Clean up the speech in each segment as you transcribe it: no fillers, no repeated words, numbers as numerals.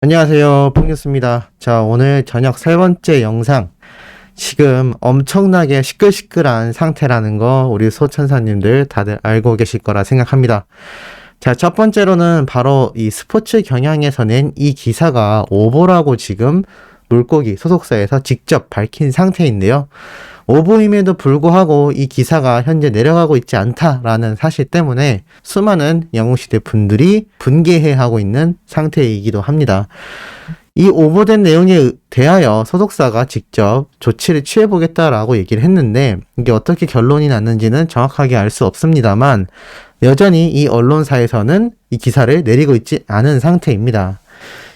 안녕하세요, 뽕뉴스입니다. 자, 오늘 저녁 세 번째 영상. 지금 엄청나게 시끌시끌한 상태라는 거 우리 소천사님들 다들 알고 계실 거라 생각합니다. 자, 첫 번째로는 바로 이 스포츠 경향에서 낸 이 기사가 오보라고 지금 물고기 소속사에서 직접 밝힌 상태인데요. 오보임에도 불구하고 이 기사가 현재 내려가고 있지 않다라는 사실 때문에 수많은 영웅시대 분들이 분개해하고 있는 상태이기도 합니다. 이 오보된 내용에 대하여 소속사가 직접 조치를 취해보겠다라고 얘기를 했는데 이게 어떻게 결론이 났는지는 정확하게 알 수 없습니다만 여전히 이 언론사에서는 이 기사를 내리고 있지 않은 상태입니다.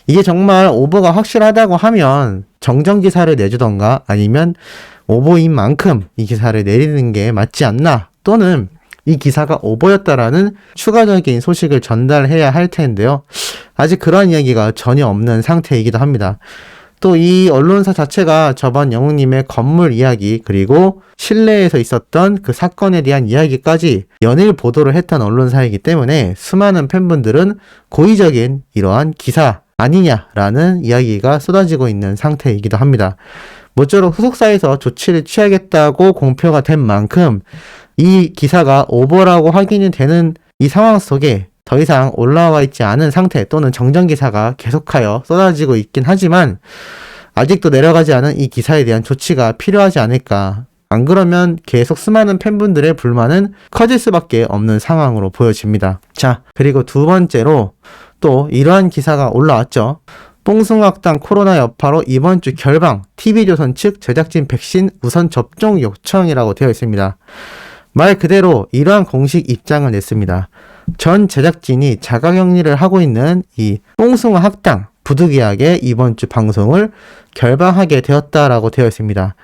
이게 정말 오보가 확실하다고 하면 정정 기사를 내주던가 아니면 오보인 만큼 이 기사를 내리는 게 맞지 않나, 또는 이 기사가 오보였다라는 추가적인 소식을 전달해야 할 텐데요. 아직 그런 이야기가 전혀 없는 상태이기도 합니다. 또 이 언론사 자체가 저번 영웅님의 건물 이야기 그리고 실내에서 있었던 그 사건에 대한 이야기까지 연일 보도를 했던 언론사이기 때문에 수많은 팬분들은 고의적인 이러한 기사 아니냐라는 이야기가 쏟아지고 있는 상태이기도 합니다. 모쪼록 소속사에서 조치를 취하겠다고 공표가 된 만큼 이 기사가 오보라고 확인이 되는 이 상황 속에 더 이상 올라와 있지 않은 상태 또는 정정 기사가 계속하여 쏟아지고 있긴 하지만 아직도 내려가지 않은 이 기사에 대한 조치가 필요하지 않을까. 안 그러면 계속 수많은 팬분들의 불만은 커질 수밖에 없는 상황으로 보여집니다. 자, 그리고 두 번째로 또 이러한 기사가 올라왔죠. 뽕숭악당 코로나 여파로 이번 주 결방, TV조선 측 제작진 백신 우선 접종 요청이라고 되어 있습니다. 말 그대로 이러한 공식 입장을 냈습니다. 전 제작진이 자가격리를 하고 있는 이 뽕숭아학당 부득이하게 이번 주 방송을 결방하게 되었다라고 되어 있습니다.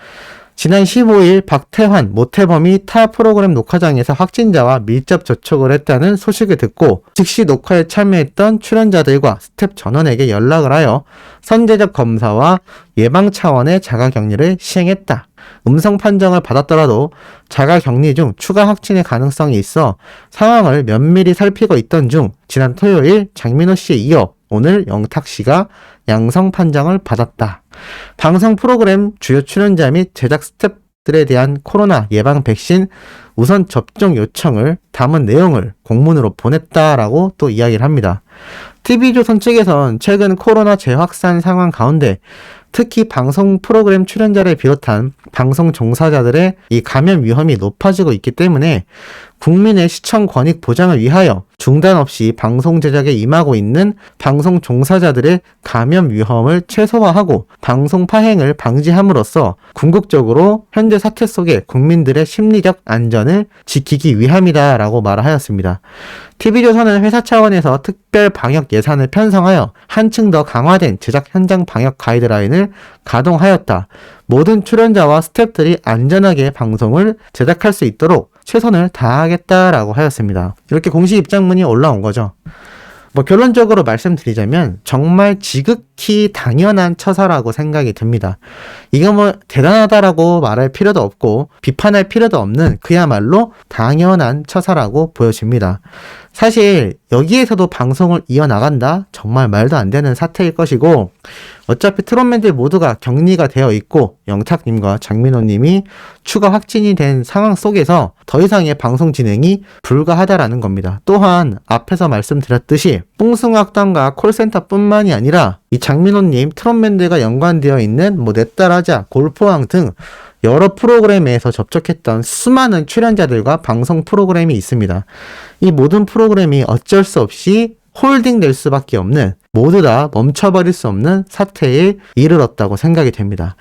지난 15일 박태환, 모태범이 타 프로그램 녹화장에서 확진자와 밀접 접촉을 했다는 소식을 듣고 즉시 녹화에 참여했던 출연자들과 스텝 전원에게 연락을 하여 선제적 검사와 예방 차원의 자가격리를 시행했다. 음성 판정을 받았더라도 자가격리 중 추가 확진의 가능성이 있어 상황을 면밀히 살피고 있던 중 지난 토요일 장민호 씨에 이어 오늘 영탁 씨가 양성 판정을 받았다. 방송 프로그램 주요 출연자 및 제작 스태프들에 대한 코로나 예방 백신 우선 접종 요청을 담은 내용을 공문으로 보냈다라고 또 이야기를 합니다. TV조선 측에선 최근 코로나 재확산 상황 가운데 특히 방송 프로그램 출연자를 비롯한 방송 종사자들의 이 감염 위험이 높아지고 있기 때문에 국민의 시청 권익 보장을 위하여 중단 없이 방송 제작에 임하고 있는 방송 종사자들의 감염 위험을 최소화하고 방송 파행을 방지함으로써 궁극적으로 현재 사태 속에 국민들의 심리적 안전을 지키기 위함이다라고 말하였습니다. TV조선은 회사 차원에서 특별 방역 예산을 편성하여 한층 더 강화된 제작 현장 방역 가이드라인을 가동하였다. 모든 출연자와 스태프들이 안전하게 방송을 제작할 수 있도록 최선을 다하겠다라고 하였습니다. 이렇게 공식 입장문이 올라온 거죠. 결론적으로 말씀드리자면 정말 지극히 당연한 처사라고 생각이 듭니다. 이거 대단하다라고 말할 필요도 없고 비판할 필요도 없는 그야말로 당연한 처사라고 보여집니다. 사실 여기에서도 방송을 이어나간다? 정말 말도 안 되는 사태일 것이고 어차피 트롯맨들 모두가 격리가 되어 있고 영탁님과 장민호님이 추가 확진이 된 상황 속에서 더 이상의 방송 진행이 불가하다라는 겁니다. 또한 앞에서 말씀드렸듯이 뽕숭악당과 콜센터뿐만이 아니라 이 장민호님 트롯맨들과 연관되어 있는 내 딸하자, 골프왕 등 여러 프로그램에서 접촉했던 수많은 출연자들과 방송 프로그램이 있습니다. 이 모든 프로그램이 어쩔 수 없이 홀딩될 수밖에 없는, 모두 다 멈춰버릴 수 없는 사태에 이르렀다고 생각이 됩니다.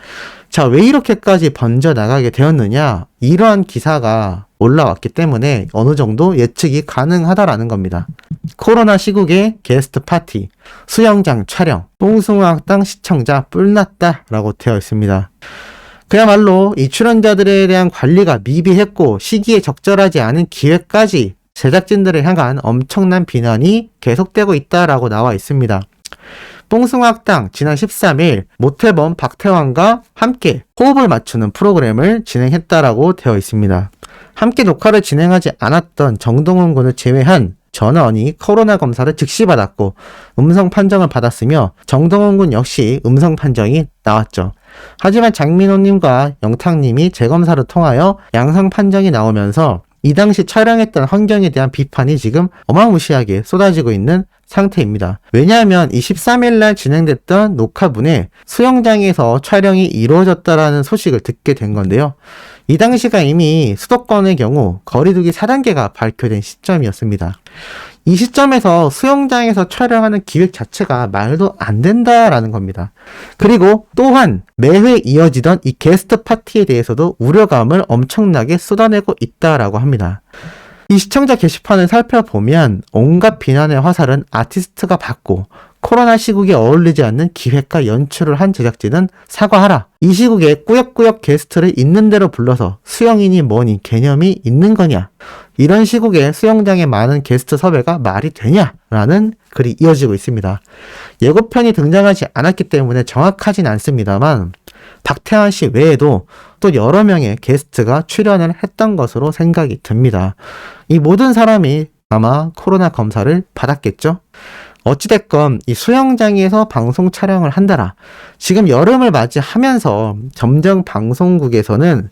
자, 왜 이렇게까지 번져나가게 되었느냐? 이러한 기사가 올라왔기 때문에 어느 정도 예측이 가능하다라는 겁니다. 코로나 시국에 게스트 파티, 수영장 촬영, 뽕숭아학당 시청자 뿔났다 라고 되어 있습니다. 그야말로 이 출연자들에 대한 관리가 미비했고 시기에 적절하지 않은 기획까지 제작진들을 향한 엄청난 비난이 계속되고 있다라고 나와 있습니다. 뽕숭아학당 지난 13일 모태범 박태환과 함께 호흡을 맞추는 프로그램을 진행했다라고 되어 있습니다. 함께 녹화를 진행하지 않았던 정동원 군을 제외한 전원이 코로나 검사를 즉시 받았고 음성 판정을 받았으며 정동원 군 역시 음성 판정이 나왔죠. 하지만 장민호님과 영탁님이 재검사를 통하여 양성 판정이 나오면서 이 당시 촬영했던 환경에 대한 비판이 지금 어마무시하게 쏟아지고 있는 상태입니다. 왜냐하면 이 13일날 진행됐던 녹화분에 수영장에서 촬영이 이루어졌다라는 소식을 듣게 된 건데요. 이 당시가 이미 수도권의 경우 거리두기 4단계가 발표된 시점이었습니다. 이 시점에서 수영장에서 촬영하는 기획 자체가 말도 안 된다라는 겁니다. 그리고 또한 매회 이어지던 이 게스트 파티에 대해서도 우려감을 엄청나게 쏟아내고 있다라고 합니다. 이 시청자 게시판을 살펴보면 온갖 비난의 화살은 아티스트가 받고 코로나 시국에 어울리지 않는 기획과 연출을 한 제작진은 사과하라. 이 시국에 꾸역꾸역 게스트를 있는 대로 불러서 수영이니 뭐니 개념이 있는 거냐. 이런 시국에 수영장에 많은 게스트 섭외가 말이 되냐라는 글이 이어지고 있습니다. 예고편이 등장하지 않았기 때문에 정확하진 않습니다만 박태환 씨 외에도 또 여러 명의 게스트가 출연을 했던 것으로 생각이 듭니다. 이 모든 사람이 아마 코로나 검사를 받았겠죠? 어찌됐건 이 수영장에서 방송 촬영을 한다라. 지금 여름을 맞이하면서 점점 방송국에서는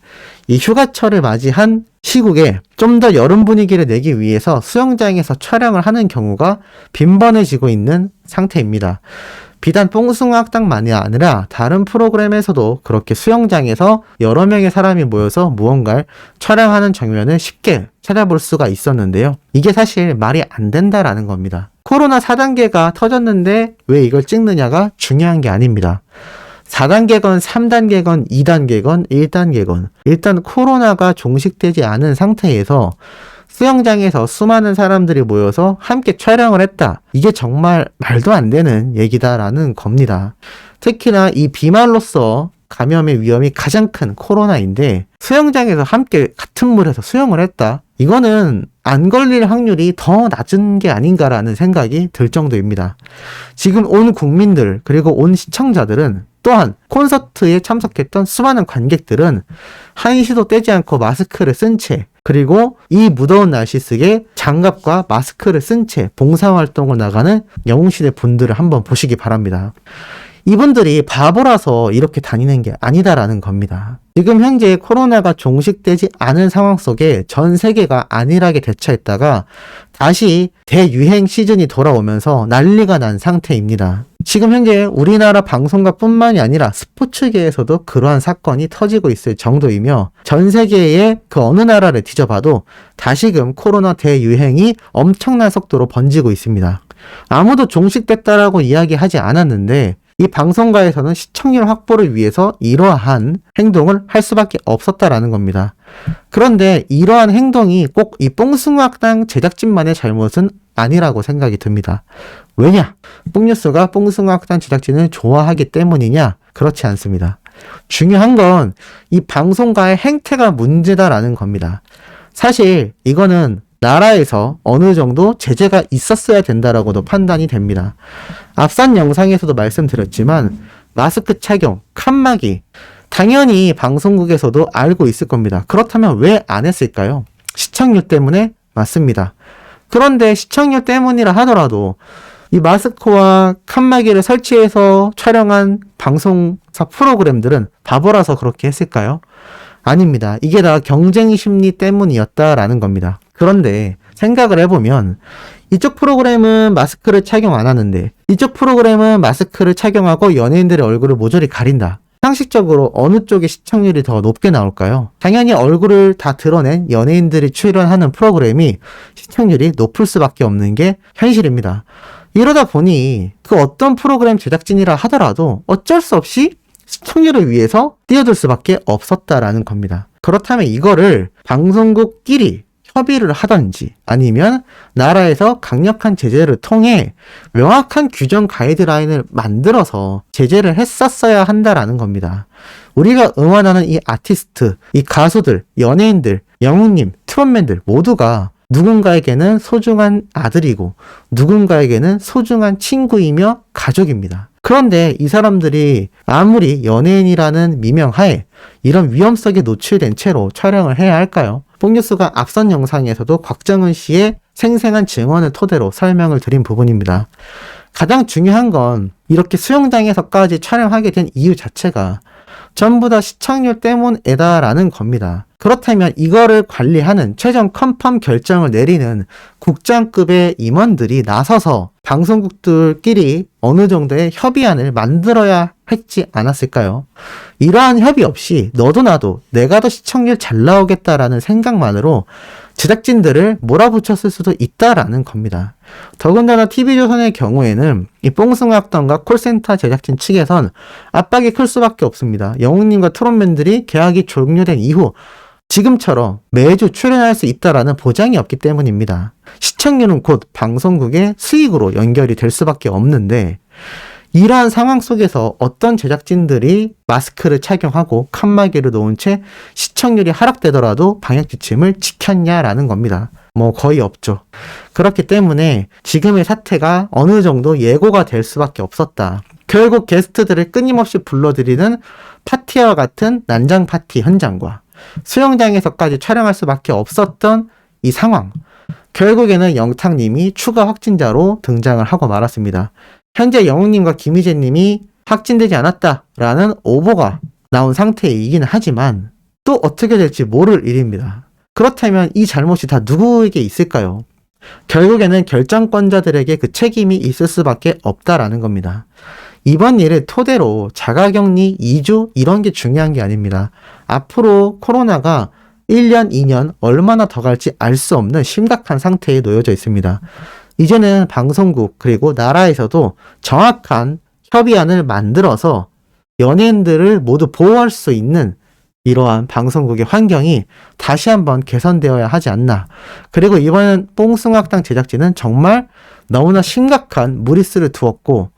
이 휴가철을 맞이한 시국에 좀 더 여름 분위기를 내기 위해서 수영장에서 촬영을 하는 경우가 빈번해지고 있는 상태입니다. 비단 뽕숭아학당만이 아니라 다른 프로그램에서도 그렇게 수영장에서 여러 명의 사람이 모여서 무언가를 촬영하는 장면을 쉽게 찾아볼 수가 있었는데요. 이게 사실 말이 안 된다라는 겁니다. 코로나 4단계가 터졌는데 왜 이걸 찍느냐가 중요한 게 아닙니다. 4단계건 3단계건 2단계건 1단계건 일단 코로나가 종식되지 않은 상태에서 수영장에서 수많은 사람들이 모여서 함께 촬영을 했다. 이게 정말 말도 안 되는 얘기다라는 겁니다. 특히나 이 비말로써 감염의 위험이 가장 큰 코로나인데 수영장에서 함께 같은 물에서 수영을 했다. 이거는 안 걸릴 확률이 더 낮은 게 아닌가라는 생각이 들 정도입니다. 지금 온 국민들 그리고 온 시청자들은 또한 콘서트에 참석했던 수많은 관객들은 한시도 떼지 않고 마스크를 쓴 채 그리고 이 무더운 날씨 속에 장갑과 마스크를 쓴 채 봉사활동을 나가는 영웅시대 분들을 한번 보시기 바랍니다. 이분들이 바보라서 이렇게 다니는 게 아니다라는 겁니다. 지금 현재 코로나가 종식되지 않은 상황 속에 전 세계가 안일하게 대처했다가 다시 대유행 시즌이 돌아오면서 난리가 난 상태입니다. 지금 현재 우리나라 방송가뿐만이 아니라 스포츠계에서도 그러한 사건이 터지고 있을 정도이며 전 세계의 그 어느 나라를 뒤져봐도 다시금 코로나 대유행이 엄청난 속도로 번지고 있습니다. 아무도 종식됐다라고 이야기하지 않았는데 이 방송가에서는 시청률 확보를 위해서 이러한 행동을 할 수밖에 없었다라는 겁니다. 그런데 이러한 행동이 꼭 이 뽕숭아학당 제작진만의 잘못은 아니라고 생각이 듭니다. 왜냐? 뽕뉴스가 뽕숭아학당 제작진을 좋아하기 때문이냐? 그렇지 않습니다. 중요한 건 이 방송가의 행태가 문제다라는 겁니다. 사실 이거는 나라에서 어느 정도 제재가 있었어야 된다라고도 판단이 됩니다. 앞선 영상에서도 말씀드렸지만 마스크 착용, 칸막이 당연히 방송국에서도 알고 있을 겁니다. 그렇다면 왜 안 했을까요? 시청률 때문에 맞습니다. 그런데 시청률 때문이라 하더라도 이 마스크와 칸막이를 설치해서 촬영한 방송사 프로그램들은 바보라서 그렇게 했을까요? 아닙니다. 이게 다 경쟁 심리 때문이었다라는 겁니다. 그런데 생각을 해보면 이쪽 프로그램은 마스크를 착용 안 하는데 이쪽 프로그램은 마스크를 착용하고 연예인들의 얼굴을 모조리 가린다. 상식적으로 어느 쪽의 시청률이 더 높게 나올까요? 당연히 얼굴을 다 드러낸 연예인들이 출연하는 프로그램이 시청률이 높을 수밖에 없는 게 현실입니다. 이러다 보니 그 어떤 프로그램 제작진이라 하더라도 어쩔 수 없이 시청률을 위해서 뛰어들 수밖에 없었다라는 겁니다. 그렇다면 이거를 방송국끼리 협의를 하던지 아니면 나라에서 강력한 제재를 통해 명확한 규정 가이드라인을 만들어서 제재를 했었어야 한다라는 겁니다. 우리가 응원하는 이 아티스트, 이 가수들, 연예인들, 영웅님, 트롯맨들 모두가 누군가에게는 소중한 아들이고 누군가에게는 소중한 친구이며 가족입니다. 그런데 이 사람들이 아무리 연예인이라는 미명하에 이런 위험성에 노출된 채로 촬영을 해야 할까요? 뽕뉴스가 앞선 영상에서도 곽정은 씨의 생생한 증언을 토대로 설명을 드린 부분입니다. 가장 중요한 건 이렇게 수영장에서까지 촬영하게 된 이유 자체가 전부 다 시청률 때문이다라는 겁니다. 그렇다면 이거를 관리하는 최종 컨펌 결정을 내리는 국장급의 임원들이 나서서 방송국들끼리 어느 정도의 협의안을 만들어야 했지 않았을까요? 이러한 협의 없이 너도 나도 내가 더 시청률 잘 나오겠다라는 생각만으로 제작진들을 몰아붙였을 수도 있다라는 겁니다. 더군다나 TV조선의 경우에는 이 뽕숭아학당과 콜센터 제작진 측에선 압박이 클 수밖에 없습니다. 영웅님과 트롯맨들이 계약이 종료된 이후 지금처럼 매주 출연할 수 있다라는 보장이 없기 때문입니다. 시청률은 곧 방송국의 수익으로 연결이 될 수밖에 없는데 이러한 상황 속에서 어떤 제작진들이 마스크를 착용하고 칸막이를 놓은 채 시청률이 하락되더라도 방역 지침을 지켰냐라는 겁니다. 거의 없죠. 그렇기 때문에 지금의 사태가 어느 정도 예고가 될 수밖에 없었다. 결국 게스트들을 끊임없이 불러들이는 파티와 같은 난장 파티 현장과 수영장에서까지 촬영할 수밖에 없었던 이 상황. 결국에는 영탁님이 추가 확진자로 등장을 하고 말았습니다. 현재 영웅님과 김희재님이 확진되지 않았다라는 오보가 나온 상태이긴 하지만 또 어떻게 될지 모를 일입니다. 그렇다면 이 잘못이 다 누구에게 있을까요? 결국에는 결정권자들에게 그 책임이 있을 수밖에 없다라는 겁니다. 이번 일을 토대로 자가격리 2주 이런 게 중요한 게 아닙니다. 앞으로 코로나가 1년, 2년 얼마나 더 갈지 알 수 없는 심각한 상태에 놓여져 있습니다. 이제는 방송국 그리고 나라에서도 정확한 협의안을 만들어서 연예인들을 모두 보호할 수 있는 이러한 방송국의 환경이 다시 한번 개선되어야 하지 않나. 그리고 이번 뽕숭아학당 제작진은 정말 너무나 심각한 무리수를 두었고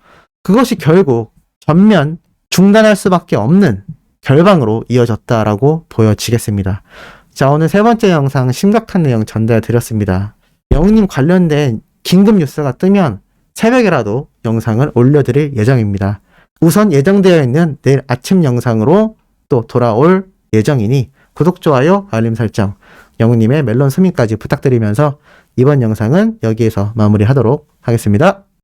그것이 결국 전면 중단할 수밖에 없는 결방으로 이어졌다라고 보여지겠습니다. 자, 오늘 세 번째 영상 심각한 내용 전달 드렸습니다. 영웅님 관련된 긴급 뉴스가 뜨면 새벽에라도 영상을 올려드릴 예정입니다. 우선 예정되어 있는 내일 아침 영상으로 또 돌아올 예정이니 구독, 좋아요, 알림 설정, 영웅님의 멜론 수민까지 부탁드리면서 이번 영상은 여기에서 마무리하도록 하겠습니다.